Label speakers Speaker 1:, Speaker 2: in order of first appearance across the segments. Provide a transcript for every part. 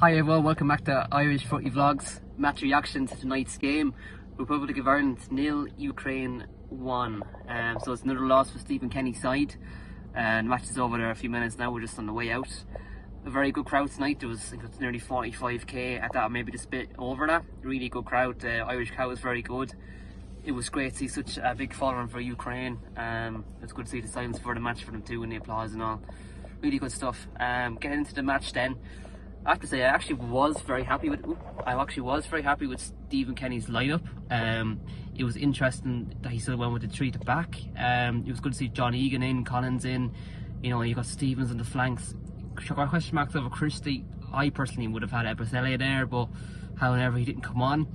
Speaker 1: Hi everyone, welcome back to Irish Footy Vlogs. Match reaction to tonight's game. Republic of Ireland 0, Ukraine 1. So it's another loss for Stephen Kenny's side. And the match is over there a few minutes now, we're just on the way out. A very good crowd tonight. There was, I think it was nearly 45k at that, maybe just a bit over that. Really good crowd. The Irish crowd was very good. It was great to see such a big following for Ukraine. It's good to see the silence for the match for them too, and the applause and all. Really good stuff. Getting into the match then. I have to say, I actually was very happy with Stephen Kenny's lineup. It was interesting that he still went with the 3 at the back. It was good to see John Egan in, Collins in. You know, you got Stevens on the flanks. Question marks over Christie. I personally would have had Ebersele there, but however he didn't come on.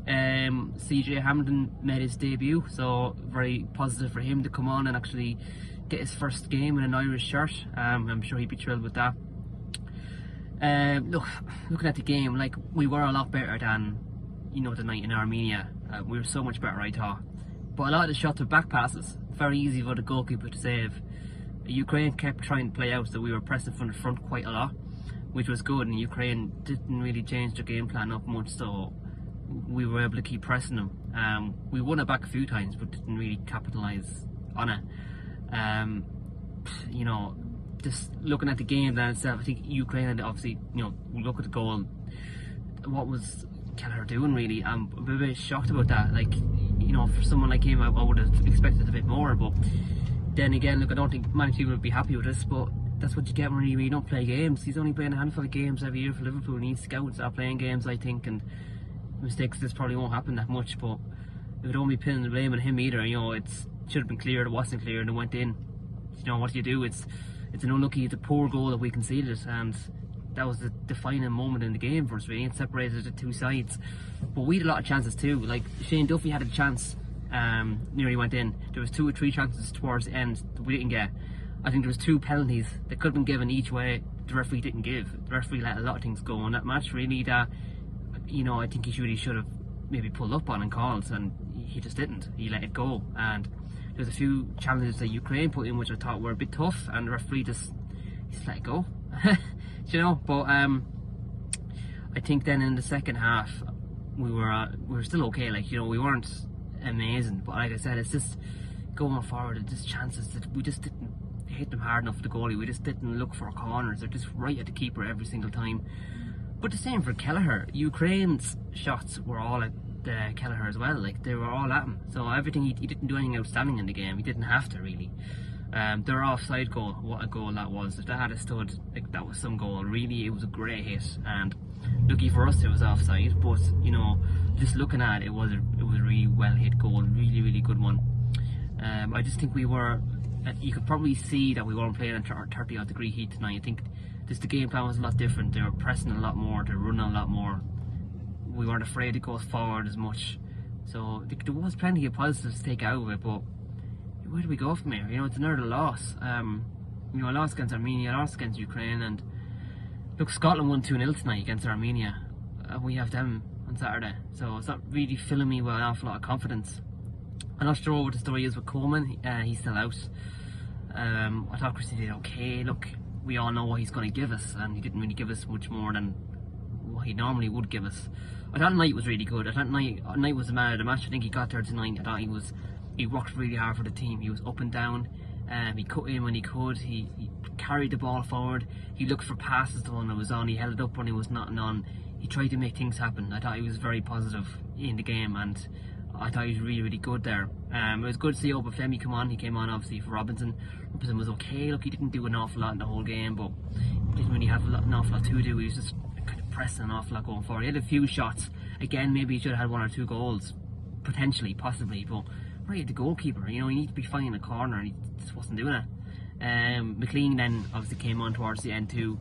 Speaker 1: CJ Hamilton made his debut, so very positive for him to come on and actually get his first game in an Irish shirt. I'm sure he'd be thrilled with that. Looking at the game, like, we were a lot better than, you know, the night in Armenia. We were so much better, I thought. But a lot of the shots were back passes, very easy for the goalkeeper to save. Ukraine kept trying to play out, so we were pressing from the front quite a lot, which was good, and Ukraine didn't really change their game plan up much, so we were able to keep pressing them. We won it back a few times, but didn't really capitalise on it. You know, just looking at the game then itself, I think Ukraine, obviously, you know, look at the goal. What was Kelleher doing really? I'm a bit shocked about that. Like, you know, for someone like him, I would have expected a bit more. But then again, look, I don't think many people would be happy with this, but that's what you get when you don't play games. He's only playing a handful of games every year for Liverpool, and he's scouts are playing games, I think, and mistakes this probably won't happen that much. But it don't be pinning the blame on him either. You know, it should have been cleared, it wasn't clear, and it went in. You know, what do you do? It's an unlucky, it's a poor goal that we conceded, and that was the defining moment in the game for us, really. It separated the two sides. But we had a lot of chances too. Like, Shane Duffy had a chance, nearly went in. There was 2 or 3 chances towards the end that we didn't get. I think there was 2 penalties that could have been given each way. The referee didn't give. The referee let a lot of things go in that match, really, that, you know, I think he really should have maybe pulled up on and called, and he just didn't. He let it go. And there's a few challenges that Ukraine put in which I thought were a bit tough, and the referee just let it go. You know, but I think then in the second half we were still okay. Like, you know, we weren't amazing, but like I said, it's just going forward, it's just chances that we just didn't hit them hard enough with the goalie. We just didn't look for corners. They're just right at the keeper every single time. But the same for Kelleher. Ukraine's shots were all at Kelleher as well. Like, they were all at him. So everything, he didn't do anything outstanding in the game. He didn't have to, really. Their offside goal, what a goal that was. If that had stood, like, that was some goal. Really, it was a great hit, and lucky for us it was offside. But, you know, just looking at it, it was a really well hit goal. Really, really good one. I just think we were, you could probably see that we weren't playing in 30-odd degree heat tonight. I think just the game plan was a lot different. They were pressing a lot more, they were running a lot more. We weren't afraid to go forward as much. So there was plenty of positives to take out of it, but where do we go from here? You know, it's another loss. You know, a loss against Armenia, a loss against Ukraine, and look, Scotland won 2-0 tonight against Armenia. We have them on Saturday, so it's not really filling me with an awful lot of confidence. I'm not sure what the story is with Coleman. He's still out. I thought Christie did okay. Look, we all know what he's going to give us, and he didn't really give us much more than what he normally would give us. I thought Knight was really good. I thought Knight was the man of the match. I think he got there tonight. I thought he worked really hard for the team. He was up and down. He cut in when he could. He carried the ball forward. He looked for passes to when it was on. He held it up when he was not on. He tried to make things happen. I thought he was very positive in the game, and I thought he was really, really good there. It was good to see Obafemi come on. He came on obviously for Robinson. Robinson was okay. Look, he didn't do an awful lot in the whole game, but he didn't really have an awful lot to do. He was just kind of pressing an awful lot going forward. He had a few shots. Again, maybe he should have had 1 or 2 goals, potentially, possibly, but right at the goalkeeper, you know, you need to be finding a corner, and he just wasn't doing it. McLean then obviously came on towards the end too.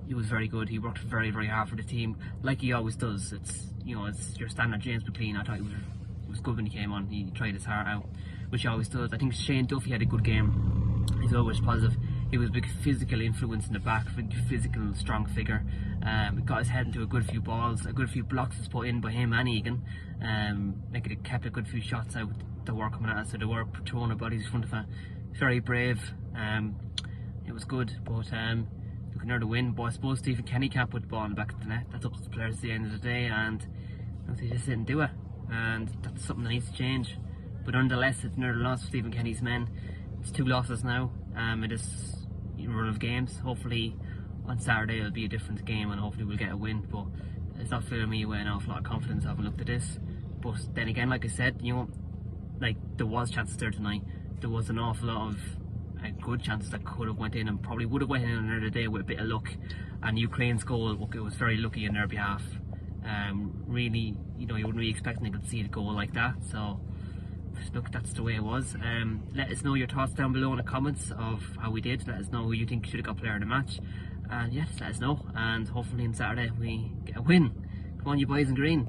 Speaker 1: He was very good. He worked very, very hard for the team, like he always does. It's, you know, it's your standard James McLean. I thought he was good when he came on. He tried his heart out, which he always does. I think Shane Duffy had a good game. He's always positive. He was a big physical influence in the back, big physical, strong figure. He got his head into a good few balls, a good few blocks was put in by him and Egan. Like, it kept a good few shots out that were coming at us, so they were throwing their bodies in front of it. Very brave. It was good, but looking at the win. But I suppose Stephen Kenny can't put the ball in the back of the net. That's up to the players at the end of the day, and they just didn't do it. And that's something that needs to change. But nonetheless, it's another loss for Stephen Kenny's men. It's 2 losses now in this run of games. Hopefully on Saturday it'll be a different game, and hopefully we'll get a win. But it's not filling me with an awful lot of confidence having looked at this. But then again, like I said, like there was chances there tonight. There was an awful lot of good chances that could have went in, and probably would have went in another day with a bit of luck. And Ukraine's goal, it was very lucky on their behalf. Really, you wouldn't really expect them to see a goal like that. So look, that's the way it was. Let us know your thoughts down below in the comments of how we did. Let us know who you think should have got player of the match. And yeah, just let us know. And hopefully on Saturday we get a win. Come on, you boys in green.